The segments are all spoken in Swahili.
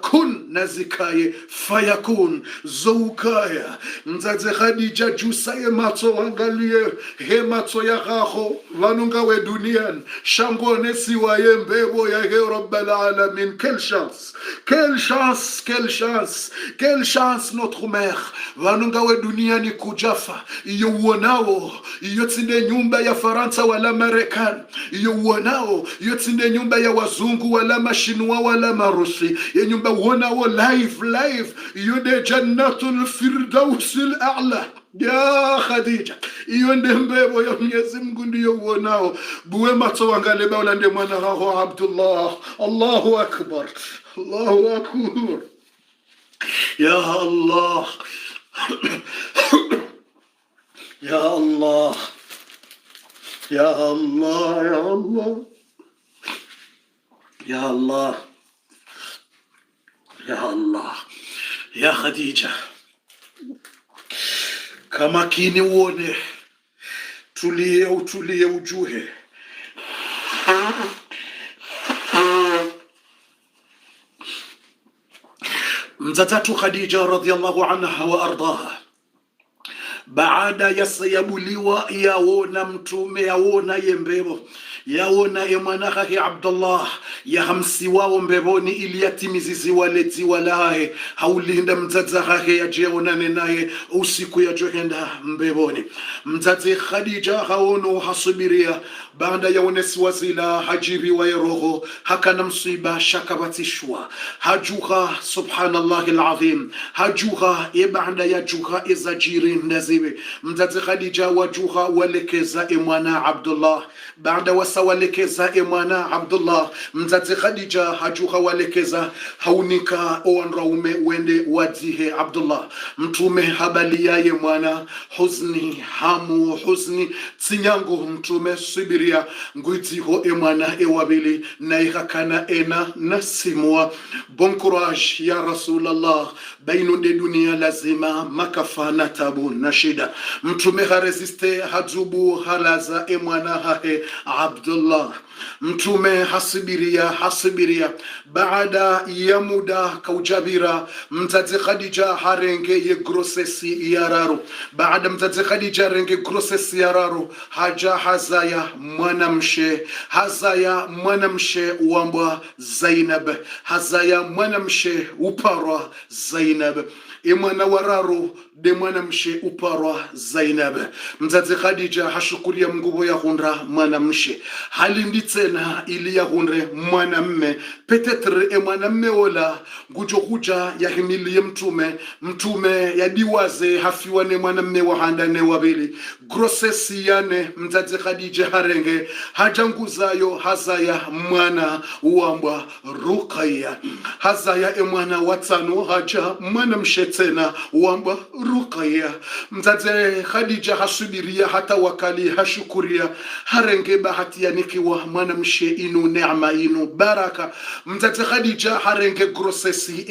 kun nazikaye fayakun zoukaya mzaze Khadija jusaye matso angalie he matso ya gaho vanunga we dunian shangone siwaye mbebo ya he rabbal alamin. Quelle chance, quelle chance, quelle chance, quelle chance notre mère vanunga we duniani kujafa iyo uonao iyo tsinde nyumba ya Faransa wala Marekani, iyo uonao iyo tsinde nyumba ya wazungu wala mashinwa wala marusi, nyumba uonao live yode jannatul firdausil a'la ya Khadija iyo ndembebo ya Mwenyezi Mungu ndiyo uonao. Buwe matso wangale baula nde mwana wako Abdullah. Allahu akbar, Allahu akbar, ya Allah, ya Allah, ya Allah, ya Allah, ya Allah, ya Allah, ya Khadija, kama kini uone, tulie ujue mzatatu Khadija radhiyallahu anha wa ardaha, baada ya sayabuliwa yaona mtume yaona yembebo yaona emanakake Abdullah ya hamsi wao mbeboni ili yatimizizi waleti walahe haulinda mzazi hake ya jeonane naye usiku ya johenda mbeboni. Mzazi Khadija haono hasubiria baada ya onesi wazila hajiri wa yeroho hakana msiba shakabatishwa hajuha subhanallah alazim hajuha baada ya juha izajiri ndaziwe. Mzazi Khadija wajuha walekeza mwana Abdullah baada wasawalekeza mwana Abdullah. Mzazi Khadija hajuha walekeza haunika oanraume wende wadihe Abdullah. Mtume habali yaye mwana huzni hamu huzni tsinyango mtume sibiria nguitiho mwana wabili na ihakana ena nasimwa. Bon courage ya Rasulallah, bainu de dunia lazima makafana tabu na shida. Mtume haresiste hajubu halaza mwana hahe Abdullah. Mtume hasibiria baada ya muda kaujabira. Mzazi Khadija harenge ye grossesi yararu. Baada mzazi Khadija renge grossesi yararu haja hazaya mwanamshe wambwa Zainab, hazaya mwanamshe uparwa Zainab. Mwana wararu de mwanamshe uparwa Zainab. Mzazi Khadija hashukuria mgubo ya hundra mwanamshe halindi tena ili ya hundre mwanamme. Petetre mwanamme wala ngujo kuja ya himili mtume ya diwaze hafiwane mwanamme wahandane wabili grossesi yane. Mzazi Khadija harenge hajanguzayo hazaya mwana uambwa Ruqayya, hazaya mwana watano haja mwanamshe tena uambwa Ruqayya. Mzazi Khadija hasubiria hata wakali hashukuria harenge bahati yanikiwa mwanamshe inu neema inu baraka. Mzazi Khadija harenge grossesi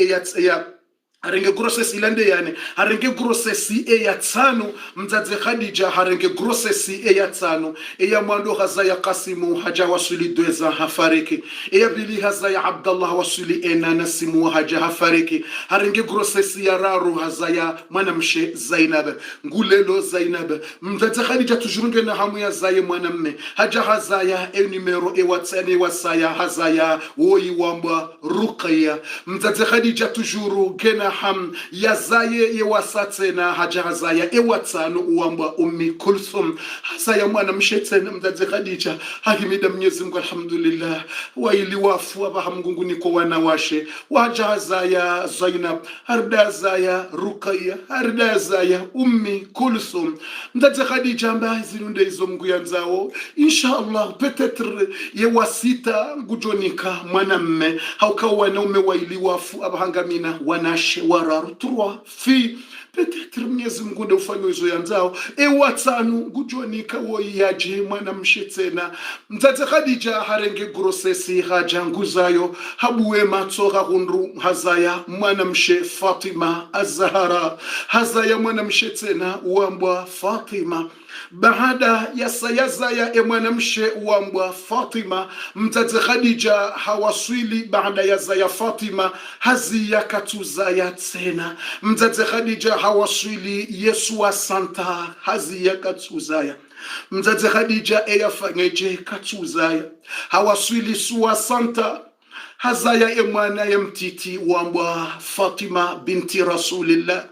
harenge grossesi ilande yani harenge grossesi ya tano. Mzazi Khadija harenge grossesi ya tano ya mwando hazaya Qasimu haja wasuli dweza hafariki ya bili hazaya Abdullah wasuli nasimu haja hafariki. Harenge grossesi ya raru hazaya mwanamshe Zainab ngulelo Zainab. Mzazi Khadija tujurunge na hamu ya zaye mwanamme haja hazaya numero watsani wasaya hazaya woi wamba Ruqayya. Mzazi Khadija tujuru gena ham yazaye yewasatse na haja hazaya watano uamba Ummi Kulthum hazaya mwanamshe tena. Mzazi Khadija hakimida Mwenyezi Mungu alhamdulillah waili wafu abahamgunguni kwa wanawashe waja hazaya Zainab harda zaya Ruqayya harda zaya Ummi Kulthum. Mzazi Khadija ambaye zilunde hizo Mungu yanzao inshallah peut-être yewasita gujonika mwanamme hauka wanaume waili wafu abahangamina wanashe mshe wararu 3 fi petetre Mwenyezi Mungu ndio ufanye hizo yanzao watanu gujonika woyaje mwana mshe tena mzazi Khadija harenge grossesse haja nguzayo habuwe matsoga hundu hazaya mwana mshe Fatima az-Zahra hazaya mwana mshe tena uambwa Fatima baada ya sayazaya mwanamshe uambwa Fatima mzazi Khadija hawaswili baada ya zaya Fatima haziya katuzaya tena mzazi Khadija hawaswili Yesu asanta haziya katuzaya mzazi Khadija yafanyeje katuzaya hawaswili suwa santa hazaya mwana ya mtiti uambwa Fatima binti Rasulillah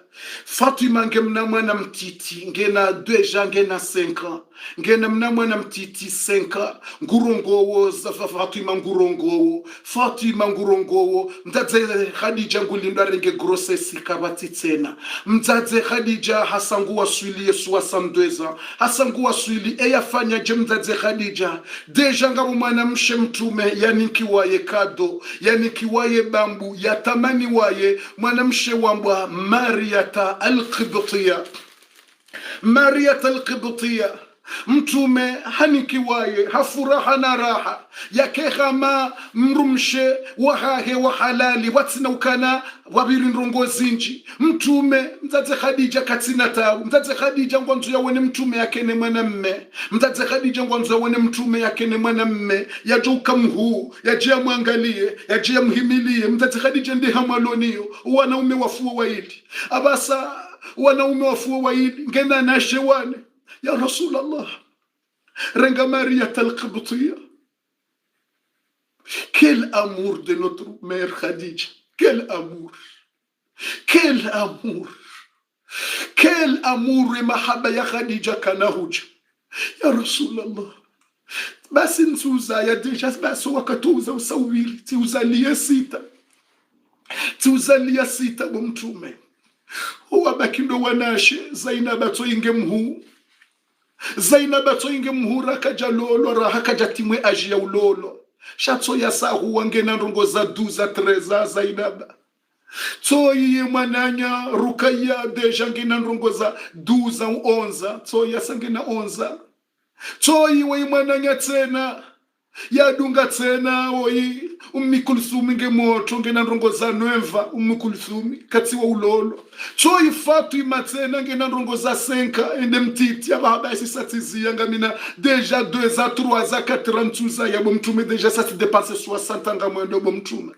Fatima ngemna mwana mtiti ngena 2 ngena 5 ngena mna mwana mtiti 5 ngurongowo za Fatima ngurongowo mzaze Khadija ngulinda renge grossesse kabati tena mzaze Khadija hasangu waswili Yesu asamdweza hasangu waswili yafanya je mzaze Khadija deja ngabo mwana mshe mtume yani kiwaye kado yani kiwaye bambu yatamani waye mwana mshe wambwa Mariyata al-Qibtiyya mtume hanikiwaye hafuraha na raha yake kama mrumshe wahahe wa halali watsina ukana wabiri nrongo zinji mtume mzaze Khadija katsina tabu mzaze Khadija ngwanzo yawone mtume yake ne mwanamme mzaze Khadija ngwanzo yawone mtume yake ne mwanamme yaje ukamhu yaje amwangalie yaje amhimilie mzaze Khadija ndi hamaloniyo wanaume wafuo waidi abasa wanaume wafuo waidi ngena na shewane ya Rasulallah renga Mariyata al-Qibtiyya. Quel amour de notre mère Khadija, quel amour, quel amour, quel amour et mahaba ya Khadija kanahuja ya Rasulallah. Basi ntuza ya deja basi wakatuza usawiri tiuzalia sita mtume huwa bakindo wanashe Zainab toinge mhu Zainab toinge mhura kajalolo raha kajatimwe ajia ulolo shatso ya sahu wangena ndongo za 12 13 Zainab toyi mwananya Rukaya deja ngena ndongo za 12 11 toya sangena 11 toyi we mwananya tena yadunga tena oyi Kulthum nge moto ngena ndongo za 9 Kulthum katsiwa ulolo toyi Fatima tena ngena ndongo za 5 ende mtiti ababa isatizia ngamina deja 2 à 3 à 4 ya mtume deja ça se dépasse 60 ngamwendo mtume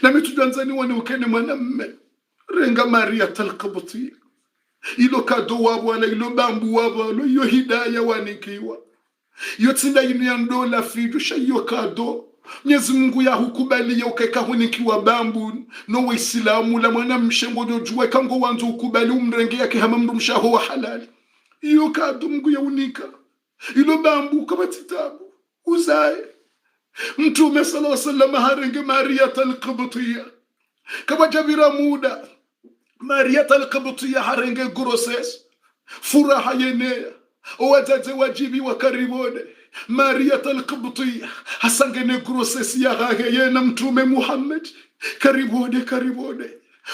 na mitudanzani wane ukene mwanamme renga Mariyata al-Qibtiyya ilo kado wabo wala ilo bambu wabo yo hidaya wanikiwa yotsinda yinu ya ndola fidu shayo kado Mwenyezi Mungu ya hukubali ya ukeka hunikiwa bambu no Waislamu la mwana mshengo jojue kango wanzo ukubali umrenge yake hama mrumshaho wa halali iyo kado Mungu ya unika ilo bambu kama titabu uzae mtume sallallahu alaihi wasallam harenge Mariyata al-Qibtiyya kama jabira muda Mariyata al-Qibtiyya harenge grossesse furaha yenea wazazi wajibi wa karibone Mariyata al-Qibtiyya hasangene grossesse ya yena mtume Muhammad karibone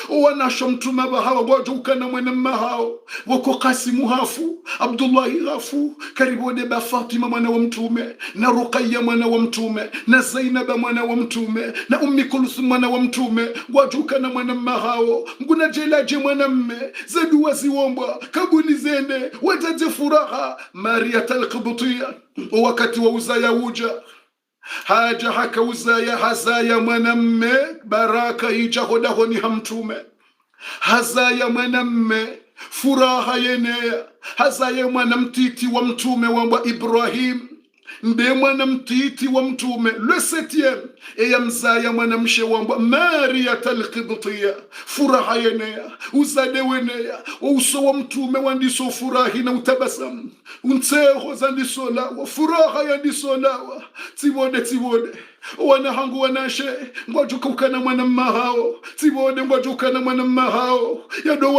wanasho mtume bahawa wajukana mwana hao wako Kasimu hafu Abdullah hafu karibone ba Fatima mwana wa mtume na Ruqayya mwana wa mtume na Zainab mwana wa mtume na Kulthum mwana wa mtume wajukana mwana hao nguna jelaje mwanamme zedu waziomba kabuli zende wajaje furaha Mariyata al-Qibtiyya wakati wa uzaya uja haja haka uzaya hazaya mwanamme baraka ija hodahoni hamtume hazaya mwanamme furaha yenea hazaya mwanamtiti wa mtume wa Ibrahim mbe mwanamtiti wa mtume le 7e ya mzaya mwanamshe wa Mariyata al-Qibtiyya furaha yenea uzade wenea uso wa mtume wandiso furahi na utabasamu unteho zandiso lawa furaha yandiso lawa tibode wana hangu wanashe ngwajuka ukana mwana mahao tibode ngwajuka na mwana mahao yado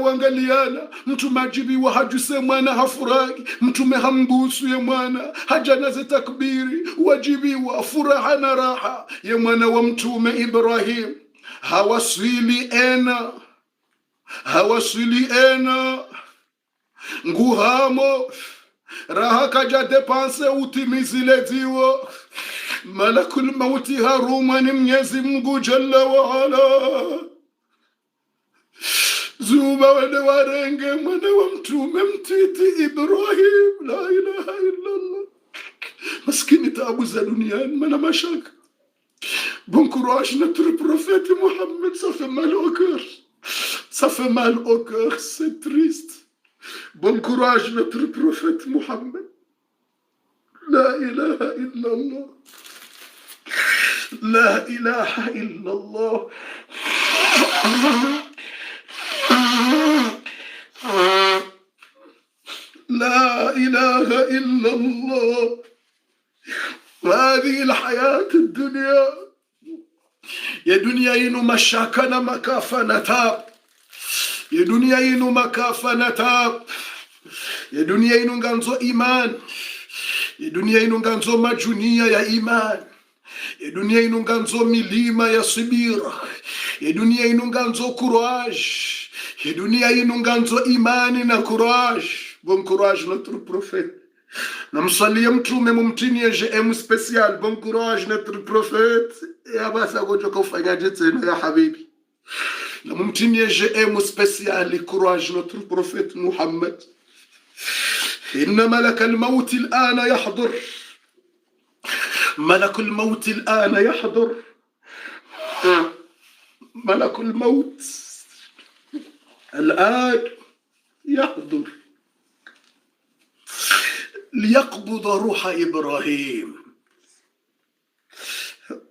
wangaliana mtume ajibiwa hajuse mwana hafurahi mtume hambusu ye mwana hajana za takbiri wajibiwa furaha na raha ye mwana wa mtume Ibrahim hawaswili ena nguhamo raha kaja depanse utimizile diwo malakul mauti haruma ni Mwenyezi Mungu jalla wa ala. Zuba wale warenge mwana wa mtume mtiti Ibrahim, la ilaha illallah. Maskini taabu za duniani mana mashaka. Bon courage notre prophète Mohammed, ça fait mal au cœur. Ça fait mal au cœur, c'est triste. Bon courage notre prophète Mohammed. La ilaha illallah. La ilaha illallah. لا إله إلا الله. هذه الحياة الدنيا يا دنيا إنو مشاكنا مكافنتا، يا دنيا إنو مكافنتا، يا دنيا إنو غانزو إيمان، يا دنيا إنو غانزو مجونية يا إيمان، يا دنيا إنو غانزو مليمة يا صبيرة، يا دنيا إنو غانزو كوراج، يا دنيا إنو غانزو إيمان na courage. Bon courage notre prophète. Namsalia mtume mumtinie JM spécial. Bon courage notre prophète. Ya basa gojo kufanyaje tena ya habibi. Na mumtinie JM spécial courage notre prophète Muhammad. Inna malak al-maut al-ana yahdhur. ملك الموت الآن يحضر. ملك الموت الآن يحضر ليقبض روح إبراهيم.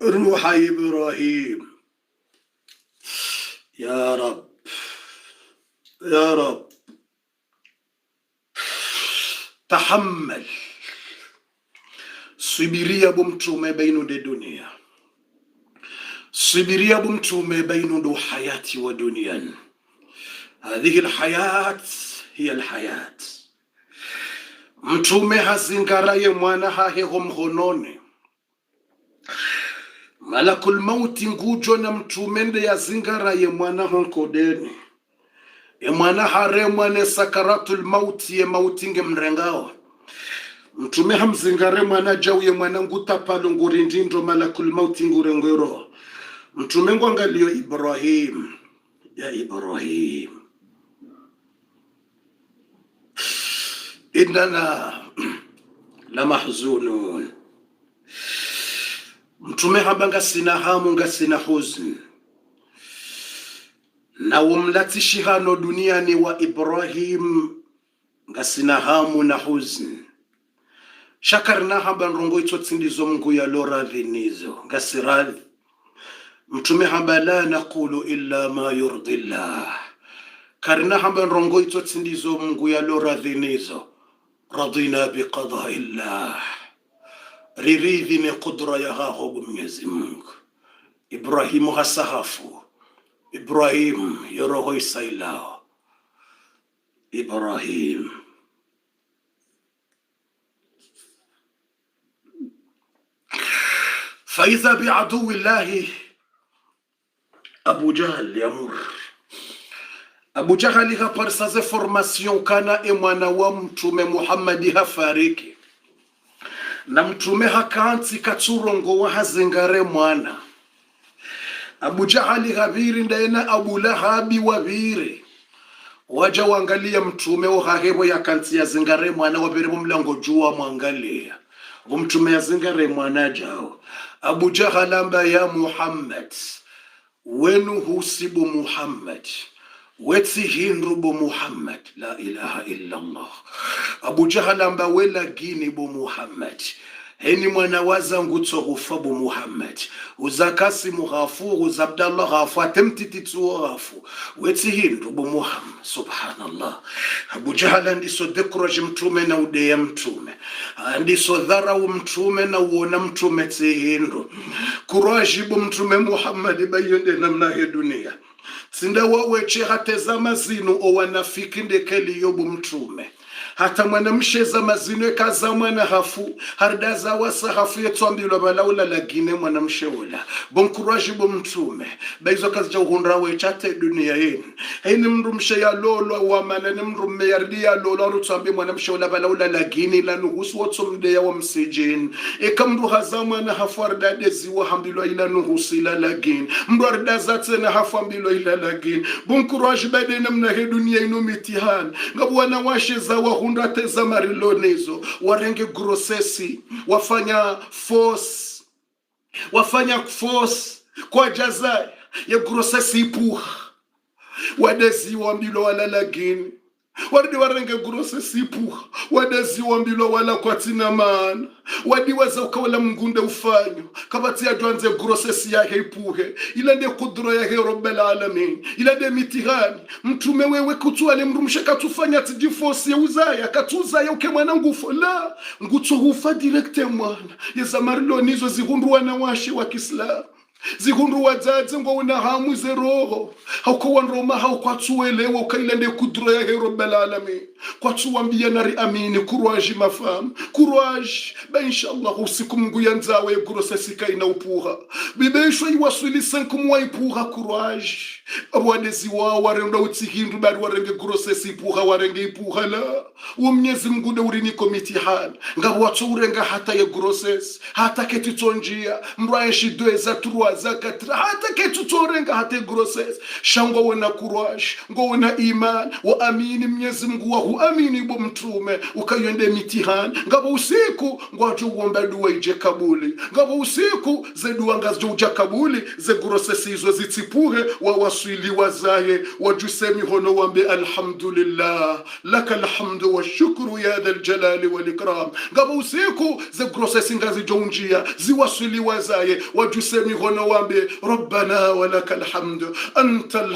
روح إبراهيم. يا رب يا رب تحمل. Subiria bumtume bainu de dunia. Subiria bumtume bainu do hayati wa dunian. هذه الحياة هي الحياة. Mtume hazingaraye mwana haheho mhonone. Malakul mauti ngujo na mtume nde yazingaraye mwana honkodeni. E mwana hare mwane sakaratul mauti ye mautinge mrengao. Mtume hamzingare mwana jauye mwana ngutapalo ngurindindo malakul mauti ngurengero. Mtume ngwangalio Ibrahim. Ya Ibrahim. Innana la mahzunun. Mtume habanga sina hamu nga sina huzn. Na umlatishi hano duniani wa Ibrahim nga sina hamu na huzn. Shakarna haban rongo itotsindizo Mungu ya lora dhinizo nga siradhi. Mtume hamba la naqulu illa ma yurdillah. Karna haban rongo itotsindizo Mungu ya lora dhinizo. Radina biqada illah. Riridhi ni kudra ya hahobu Mwenyezi Mungu. Ibrahimu hasahafu. Ibrahim yoroho isailao. Ibrahim. فإذا بعدو الله أبو جهل يمر. Abu Jahali haparsaze formation kana emwana wa mtume Muhammadi hafariki. Na mtume hakanti katurongo wa hazingare mwana. Abu Jahali habiri ndaena Abu Lahabi wabiri. Waja wangalia mtume uhahebo ya kanti ya zingare mwana wabiri mlango jua mwangalia. Mtume ya zingare mwana jao. Abu Jahalamba ya Muhammad. Wenu husibu Muhammad. Wetsi hinrubu Muhammad. La ilaha illallah. Abu Jahalamba wela gini bu Muhammad. Heni mwana wazangu tsohufabu Muhammad. Uzakasi mughafu, uzabdallah ghafu, atemtititu ghafu. Wetsi hinrubu Muhammad. Subhanallah. Abu Jahala ndiso dekuraji mtume na udeya mtume. Ndiso dharau mtume na uona mtume tsi hinru. Kurajibu mtume Muhammad bayonde namna he dunia. Tsinda waweche hatezama zinu o wanafiki ndekeli yobu mtume. hata mwanamshe za mazino kaza mwana hafu hardaza wasa hafu yetuambilo balaula lagine mwanamshe ula bonkuraji bomtume baizo kazi cha uhunrawe chate dunia yenu haini mrumshe ya lolo wa manani mrumme yardi ya lolo rutuambi mwanamshe ula balaula lagine ila nuhusu watumde ya wa msijin mru haza mwana hafu hardadezi wa hambilo ila nuhusu ila lagine mru hardaza tena hafu hambilo ila lagine bonkuraji bade namna he dunia inu mitihani ngabu wanawashe za wahunda teza marilonezo warenge grosesi wafanya force kwa jaza ya grosesi ipuha wadezi wambilo wala lagini wardi warenge grosesi ipuha wadezi wambilo wala kwa tina maana wadi waza ukawala mgunde ufanyo kabati ya duanze grosesi ya ipuhe ila de kudro ya Rabbul Alamin ila de mitihani mtume wewe kutuale mrumshe katufanya tidifosi ya uzaya katuzaya uke mwana ngufo la ngutu hufa direkte mwana yeza marilo nizo zihundu wanawashe wa Kiislamu zihundu wazazi ngo unahamu zeroho hauko wanroma hauko atuelewa ukailende kudro ya Rabbul Alamin kwa tuambia nari amini courage mafam courage ba inshallah usiku Mungu yanzawe grosesi kaina upuha bibesho iwasuli 5 mois ipuha courage abwadezi wao warenda utihindu bari warenge grosesi ipuha warenge ipuha la umnyezi Mungu de urini komitihani ngabo watu urenga hata ya grosesi hata ketutonjia mraishi 2 za 3 za 4 hata ketutorenga hata grosesi shango wana courage ngo wana iman wa amini mnyezi Mungu wa amini bo mtume ukayende mitihani ngabo usiku ngwatu uomba dua ije kabuli ngabo usiku ze dua ngazo uja kabuli ze grosesi hizo zitipuhe wa waswili wazaye wajusemi hono wambe alhamdulillah lakal hamdu wa shukru ya dhal jalali wal ikram ngabo usiku ze grosesi ngazi jonjia ziwaswili wazaye wajusemi hono wambe rabbana wa lakal hamdu anta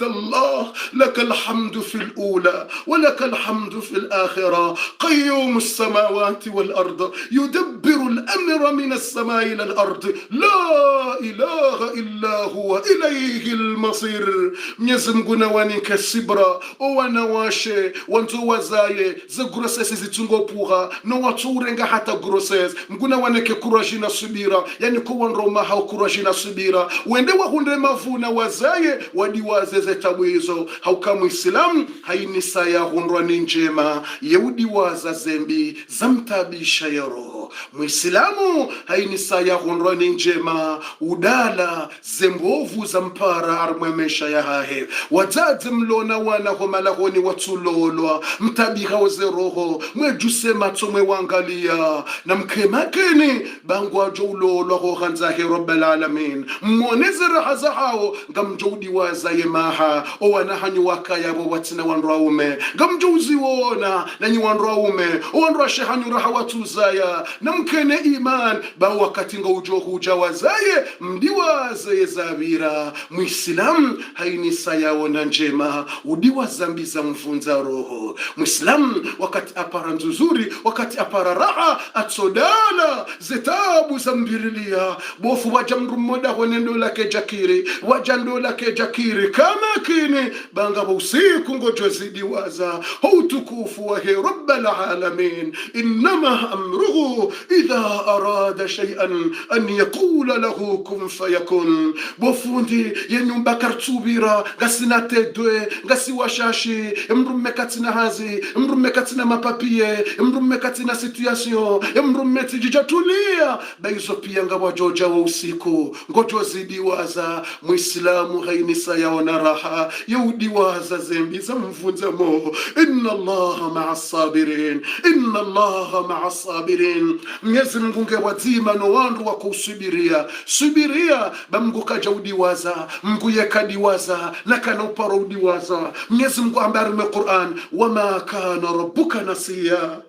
Allah lakal hamdu fil ula wa lakal الحمد في الآخرة قيوم السماوات والأرض يدبر الأمر من السماء إلى الأرض لا إله إلا هو إليه المصير ميزمغنا وانيك سبرا وانواشي وانتو وزاي زي غروسيس زيتونغو بوغا نواتورنغا حتى غروسيس مغنا وانيك كوراجينا سبيرا يعني كوان روما هاو كوراجينا سبيرا وende wahunde mavuna wazaye wadiwaze zetawizo hau kama Islam hainisa ya hundwa ni njema yehudi waza zembi zamtabisha ya roho muislamu hainisa ya hundwa ni njema udala zembovu zampara armwemesha ya hahe wazazi mlona wana homalahoni watulolwa mtabiha waze roho mwejuse matomwe wangalia na mkemakeni bangwa jololwa ho hanzahe Rabbul Alamin mwoneze raha za hao ngamjodi waza yemaha o wanahanyi wakaya watina wanraume ngamjuzi wona na nyi wanraume o wanra shehani raha watuzaya na mkene iman ba wakati ngaujohu jawazaye mdiwaze zabira muislam hainisa yaona njema udiwa zambi za mfunza roho muislam wakati apara nzuzuri wakati apara raha atsodala zetabu zambirilia bofu wajamru moda honendo lake jakiri wajando lake jakiri kama kini banga usiku ngojo zidi waza utukufu wa Rabbul Alamin inma amruhu idha arada shay'an an yaqula lahu kun fayakun bofundi yenyumba kartubira gasinate dwe gasiwashashi mrumme katina hazi mrumme katina mapapie mrumme katina situation mrumme tijatulia baizo pia ngabo joja wa usiku ngojo zidi waza muislamu hainisa yaona raha yudi waza zembi za mfunza mo inna Allah ma'as sabirin inna Allah ma'as sabirin Mwenyezi Mungu ngewazima no wandu wa kusubiria subiria bamgu kaja udiwaza Mungu yakadiwaza na kana uparo udiwaza Mwenyezi Mungu ambaye mu Qur'an wama kana rabbuka nasiya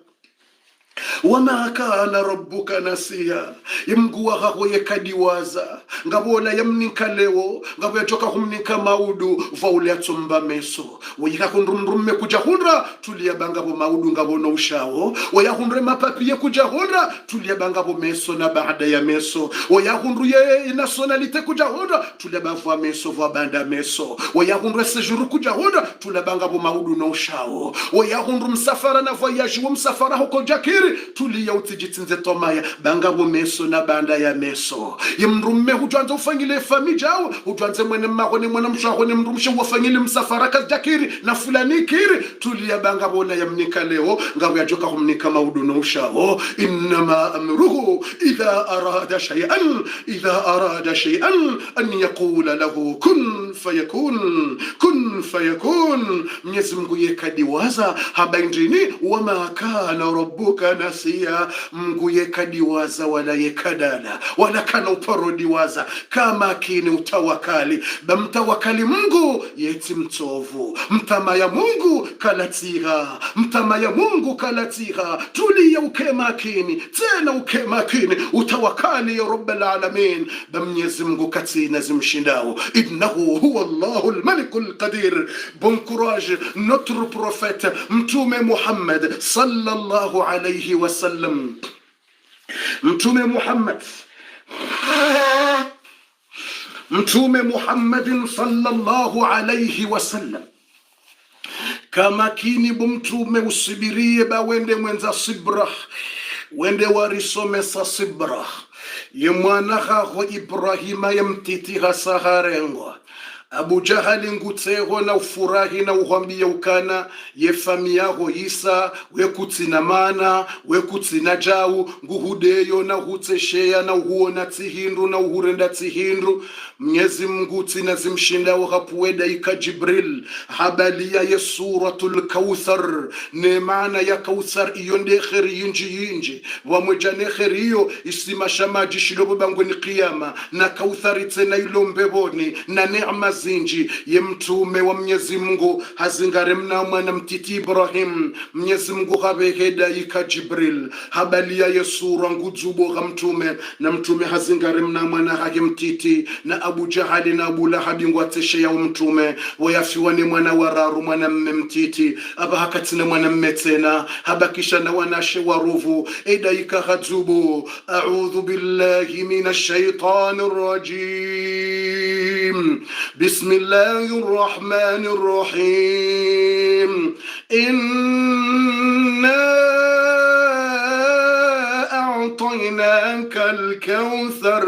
wama kana rabbuka nasiya imguwa gako yekadiwaza ngabola yamninka leo ngabo yajoka humninka maudu vaule atsomba meso wayika kundrumme kuja hundra tulia bangabo maudu ngabo no ushawo waya hundre mapapiye kuja hundra tulia bangabo meso na baada ya meso waya hundru ye nationalite kuja hundra tulia bavwa meso vwa banda meso waya hundre sejuru kuja hundra tulia bangabo maudu no ushawo waya hundru msafara na voyage wo msafara huko jakiri tulia utijitsinze tomaya bangabo meso na banda ya meso yimrumme hujwanza ufangile famijao hujwanza mwene mahone mwana mshahone mrumshe wafangile msafara jakiri na fulani kiri tulia bangabo na yamnika leo ngabo yajoka humnika maudu no ushawo inma amruhu idha arada shay'an an yaqula lahu kun fayakun Mwenyezi Mungu yekadiwaza habaindini wama kana rabbuka nasiya Mungu yekadiwaza wala yekadala wala kana uparodiwaza kama kini utawakali bamtawakali Mungu yeti mtovu mtama ya Mungu kalatiha tulia ukemakini tena ukemakini utawakali ya Rabbul Alamin Mwenyezi Mungu katina zimshindao innahu huwa Allahul Malikul Qadir. Bon courage notre prophète Mtume Muhammad sallallahu alayhi wa sallam. Mtume Muhammad sallallahu alayhi wa sallam kama kini bumtume usibirie ba wende mwenza sibra wende warisome sa sibra ye mwana haho Ibrahima ya mtiti hasaharengwa Abu Jahali ngutseho na ufurahi na uhambia ukana ye fami yaho Isa wekutsina mana wekutsina jau nguhudeyo na hutsesheya na uhuona tsihindu na uhurenda tsihindu Mwenyezi Mungu tsina zimshindao hapuweda ika Jibril habalia ye suratul Kauthar ne maana ya Kauthar iyo nde kheri yinji wamwejane kheri iyo isimasha maji shilobo bangweni qiyama na Kauthar tsena ilombeboni na neema zinji ye mtume wa Mwenyezi Mungu hazingaremna mwana mtiti Ibrahim Mwenyezi Mungu habeheda ika Jibril habalia ye sura ngudzubo ga mtume na mtume hazingaremna mwana hage mtiti na Abu Jahali na Abu Lahab ngwateshe ya mtume wayafiwa ni mwana wararu mwana mmemtiti aba hakatina mwana mmetena habakisha na wanashe waruvu edaika hadzubu a'udhu billahi minash shaitanir rajim bismillahir rahmanir rahim inna a'tainaka al-kawthar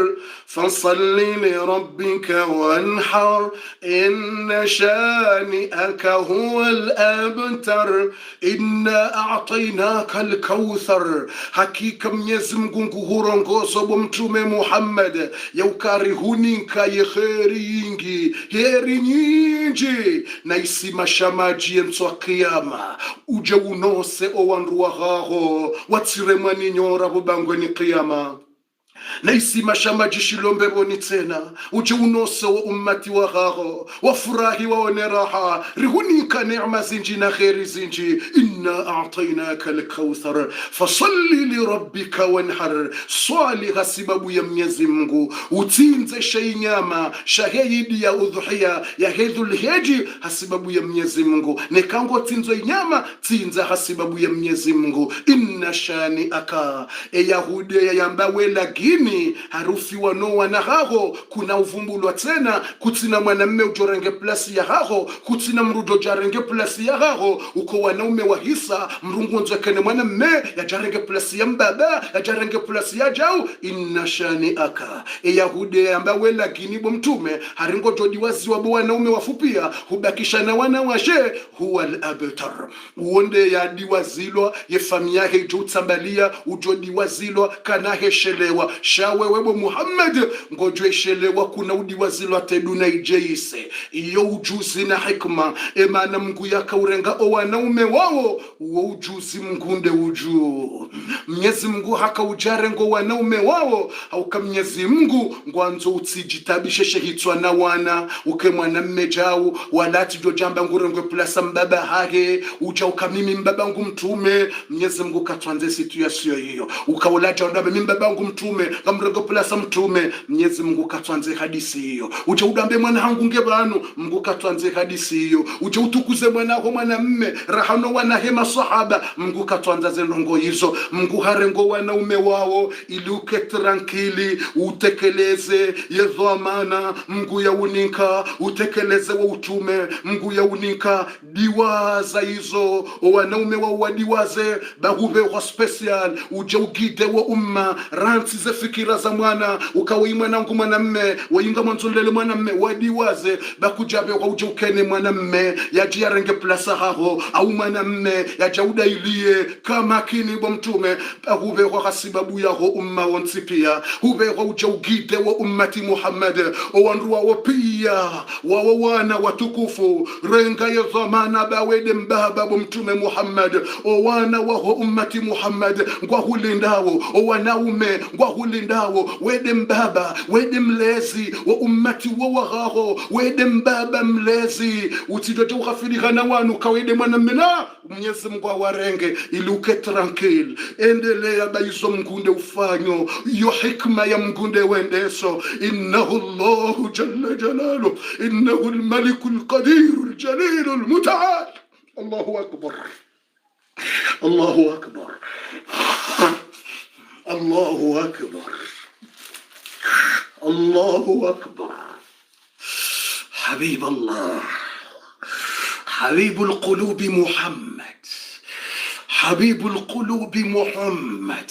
فصل لربك وانحر إن شانئك هو الأبتر إنا أعطيناك الكوثر حقيقة Mwenyezi Mungu nguhurongozo bomtume Muhammad yaukarihunka yeheri yingi heri nyingi na isimasha maji yemtswa kiyama uje unose owanduwa haho watsiremani nyora bubangweni kiyama na isima majishilombe boni tena uje unose wa ummati wa ghago wafurahi waone raha rihunika neema zinji na kheri zinji inna a'tainaka al-kauthar fasalli li rabbika wanhar swali hasibabu ya Mwenyezi Mungu utinze shainyama shahidi ya udhuhiya ya hedhul heji hasibabu ya Mwenyezi Mungu nekango tinzo inyama tinza hasibabu ya Mwenyezi Mungu inna shani aka yahude yambawe lagini harufi wanoa na haho kuna uvumbulwa tena kutina mwanamme ujorenge plasi ya haho kutina mrudo jarenge plasi ya haho uko wanaume wa hisa mrungonzo kene mwanamme ya jarenge plasi ya mbaba ya jarenge plasi ya jau inna shani aka yahude ambawe lakini bo mtume haringo jodi wazi wabo wanaume wafupia hubakisha na wana washe huwa al-abtar uonde ya diwazilwa ye famia yake jutsambalia ujodi wazilwa kana heshelewa shawe webo Muhammad ngojweshelewa kuna udiwazilwa teduna ijeise iyo ujuzi na hikma emana Mungu yakaurenga o wanaume wao uo ujuzi mngunde uju Mwenyezi Mungu haka ujarengo wanaume wao hauka Mwenyezi Mungu ngwanzo utsijitabishe shehitwa na wana uke mwana mmejau walati jo jamba ngurengo plasa mbaba hage uja ukamimi mbaba ngu mtume Mwenyezi Mungu katwanze situation hiyo ukaulaja ndabe mimi mbaba ngu mtume ngamrengo plasa mtume Mwenyezi Mungu katwanze hadisi hiyo uja udambe mwana hangu ngebanu Mungu katwanze hadisi hiyo uja utukuze mwana ho mwana mme rahano wana hema sahaba Mungu katwanza zenongo hizo Mungu harengo wanaume wao ili uke tranquili utekeleze yedhamana Mungu ya unika utekeleze wa utume Mungu ya unika diwaza hizo wanaume wao wadiwaze bahube wa special uje ugide wa umma ranti ze fikira za mwana ukawi mwanangu mwanamme wainga mwanzolele mwanamme wadiwaze bakujabe kwa uje ukene mwanamme yaji yarenge plasa haho au mwanamme yaja udailie kama kini bo mtume bahube kwa kasibabu yaho umma wonsipia hube kwa uje ugide wa ummati Muhammad owanruwa wapia wawana watukufu renga ya zamana bawede mbaba bo mtume Muhammad owana waho ummati Muhammad ngwa hulindawo owanaume ngwa hulindawo wede mbaba wede mlezi wa ummati wawagaho wede mbaba mlezi utidote ukhafirikana wanu kawede mwanamina Mwenyezi Mungu warenge ili uke tranquil endelea baizo mgunde ufanyo yo hikma ya mgunde wendeso innahu Allahu jalla jalalu innahu al-maliku al-qadiru al-jalilu al-muta'al Allahu akbar Allahu akbar Allahu akbar Allahu akbar حبيب الله حبيب القلوب محمد حبيب القلوب محمد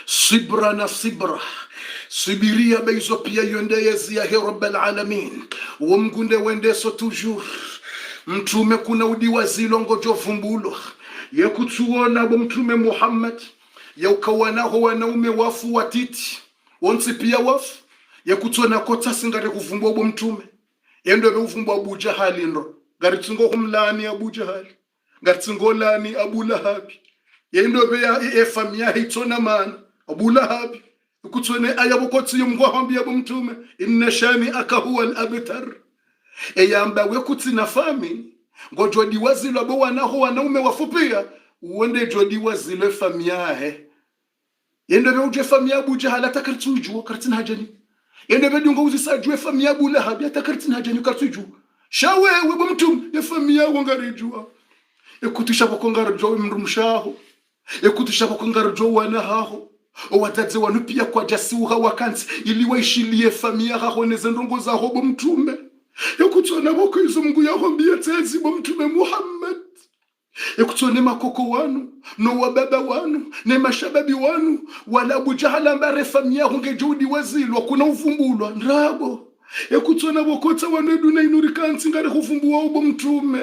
صبرنا صبره Sibiria beizo pia yondeyezi ya Rabbal Alamin womgunde wendeso toujours mtume kuna udiwazilo ngojo vumbulo yekutuona bo mtume Muhammad yaukawanaho wanaume wafu watiti wonsi pia wafu yekutuona kota singare kuvumbwa bo mtume yendo be uvumbwa Abu Jahali ndo garitsingo kumlani Abu Jahali garitsingo lani Abu Lahabi yendo be ya famia hitona man Abu Lahabi kutsone ayabokotsi yumgwa hambia bo mtume inna shani akahuwa al-abtar eyamba wekutsi na fami ngojo diwazilo bo wanaho wanaume wafupia uende jodi wazile famiahe yende be uje famia Abu Jahal atakartujua kartin hajani yende be dungo uzisajwe famia Abu Lahab atakartin hajani kartuju shawe bo mtume ya famia wangarijua ekutisha bokongarjo mrumshaho ekutisha bokongarjo wanaho owataze wanu pia kwa jasuha wakansi ili waishilie famia haho nezendongo za hobo mtume yakutona boko izo Mungu yahombia tezi bo mtume Muhammad yakutone makoko wanu no wababa wanu ne mashababi wanu wala Abu Jahal ambare famia hongejudi wazilwa kuna uvumbulwa ndrabo yakutona boko ta wanu duna inurikansi ngare kuvumbua bo mtume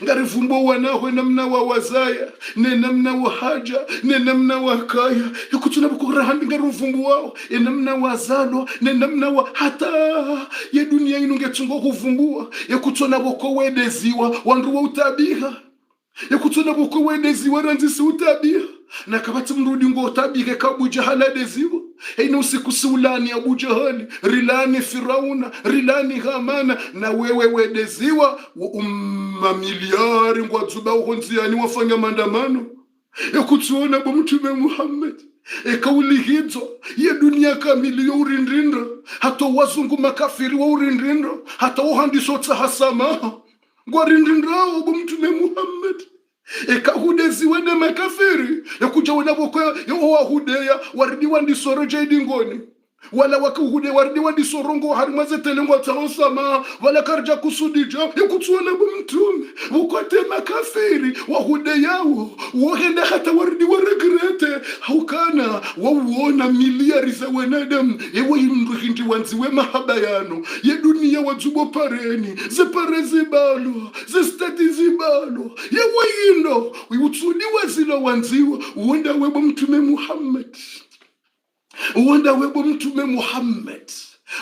ngari vumbo wanaho namna wa wazaya ne namna wa haja ne namna wa kaya yakutuna bukurahandi ngari vumbo wao namna wazalo ne namna wa hata ya dunia inungetungo kuvumbua yakutuna boko wedeziwa wanduwa utabiha yakutuna boko wedeziwa ranzisi utabiha na kabati mrudi ngo utabike ka Abu Jahal deziwa ina usiku sulani Abu Jahali rilani Firauna rilani Hamana na wewe wedeziwa mamiliari ngo zuba uhonziani wafanya maandamano yakutuona bo mtume Muhammad kauli hizo ya dunia kamili ya urindrinda hata wazungu makafiri wa urindrinda hata uhandiso tahasama ngo rindrinda bo mtume Muhammad ekahudeziwe ne makafiri yakuja wanaboko ya wahudeya waridi wandisoro jaidingoni wala wakuhude waridi wandisorongo harimaze telengo taosama wala karja kusudija yakutuona bo mtume ukote makafiri wahudeyao wahenda hata waridi waregrete haukana wauona miliari za wanadamu yewe imruhindi wanziwe mahabayano ye dunia wazubo pareni zipare zibalo zistati zibalo yewe indo uyutsudi wazilo wanziwa uonda webo mtume Muhammad uwanda webo mtume Muhammad,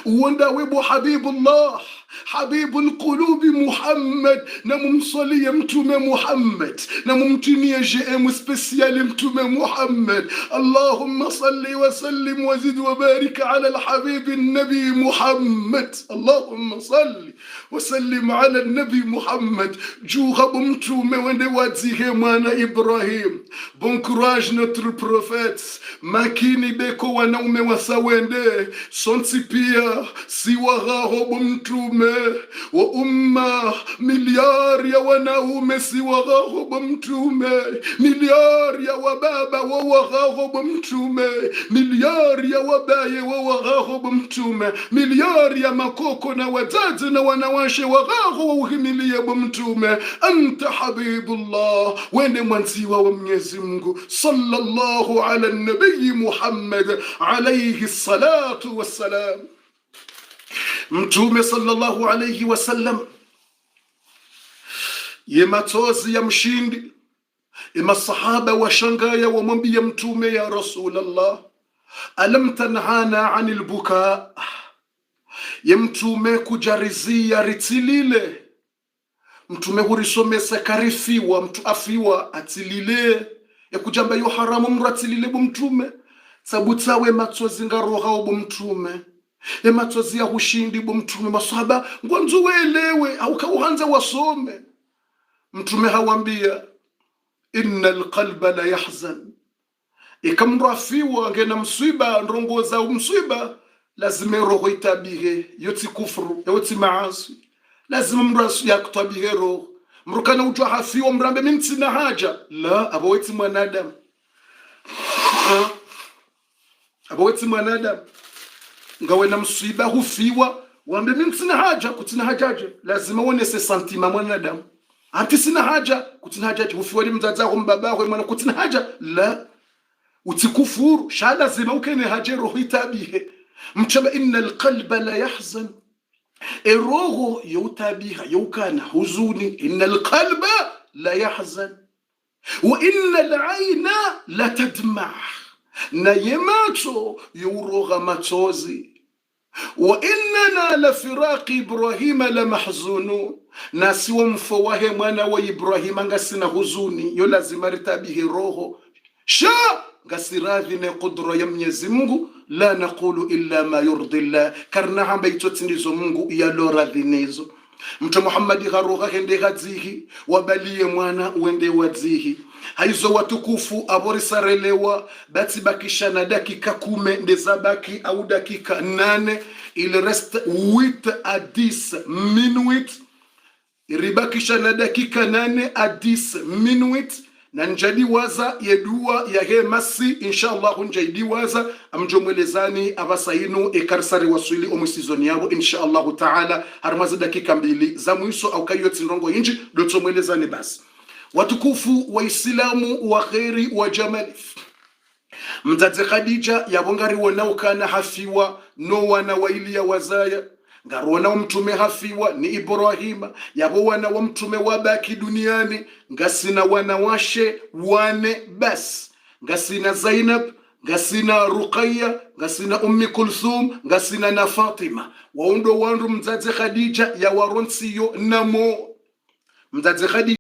uwanda webo Habibullah, Habibul Qulubi Muhammad, na mumsalie mtume Muhammad, na mumtinie JM spesiali mtume Muhammad. Allahumma salli wa sallim wa zid wa barik ala alhabibi nabi Muhammad. Allahumma salli wa sallim ala nabi Muhammad. Juha mtume wende wadzihe mwana Ibrahim. Bon courage notre prophète. Makini beko wanaume wasawende sonsi pia siwagaho mtume wa umma miliari ya wanaume siwagaho mtume, miliari ya wababa wawagaho mtume, miliari ya wabaye wawagaho mtume, miliari ya makoko na wazazi na wanawashe wagaho wauhimilie mtume. Anta Habibullah, wende mwanziwa wa Mwenyezi Mungu sallallahu ala nabii Muhammad alayhi salatu wassalam. Mtume sallallahu alayhi wasallam ye matozi ya mshindi, masahaba washangaya wamwambia mtume, ya Rasulallah, alam tanhana anil buka, ye mtume kujarizia ritilile. Mtume hurisomesa karifiwa mtu afiwa atilile ya kujamba yo haramu mratilile mtume sabutawe matozi ngaroha mtume ya matozi ya hushindi mtume. Masahaba ngwanzo welewe au kauhanza wasome. Mtume hawambia innal qalba la yahzan, ikamrafiwa ngena msiba ndongoza msiba lazima roho itabihe yoti kufru yoti maasi, lazima mrasu yakutabihe roho mrukana utwa hafiwa mrambe mimtina haja la abaweti mwanadamu abaweti mwanadamu ngawe na msiba hufiwa wambe mimtina haja kutina hajaje lazima wonese santima mwanadamu anti sina haja kutina hajaje hufiwa ni mzazaho mbabaho mwana kutina haja la utikufuru shada zima ukene haje roho itabihe mchaba innal qalba la yahzan roho yutabiha yukana huzuni innal qalba la yahzan wa innal ayna la tadma na yemacho yuroga machozi wa innana la firaqi Ibrahima la mahzunun, na siwa mfowahe mwana wa Ibrahima ngasina huzuni yo lazima ritabihe roho sha ngasiradhi ne kudra ya Mwenyezi Mungu. La naqulu illa ma yurdi Allah, karna hamba itotindizo Mungu ya lora dhinezo. Mtu Muhammadi gharuha hende gadzihi wabalie mwana uende wadzihi haizo watukufu aborisarelewa bati bakisha na dakika 10 ndezabaki au dakika 8, il reste 8 à 10 minutes, iribakisha na dakika 8 à 10 minutes. Na njadi waza yedua ya hemasi inshallah njadi waza amjomwelezani abasainu ekarsari wasuli omusizoni yabo inshallah taala harmazi dakika 2 za mwiso au kayoti ndongo inji dotomwelezani basi. Watukufu wa Islamu wa khairi wa jamali, mzazi Khadija yabongari wanaokana hafiwa no wana wailia wazaya ngarona mtume hafiwa ni Ibrahima yabo wana wa mtume wabaki duniani ngasina wanawashe wane bas, ngasina Zainab, ngasina Ruqayya, ngasina Ummi Kulthum, ngasina na Fatima. Waundo wandu mzazi Khadija ya waronsiyo namo mzazi Khadija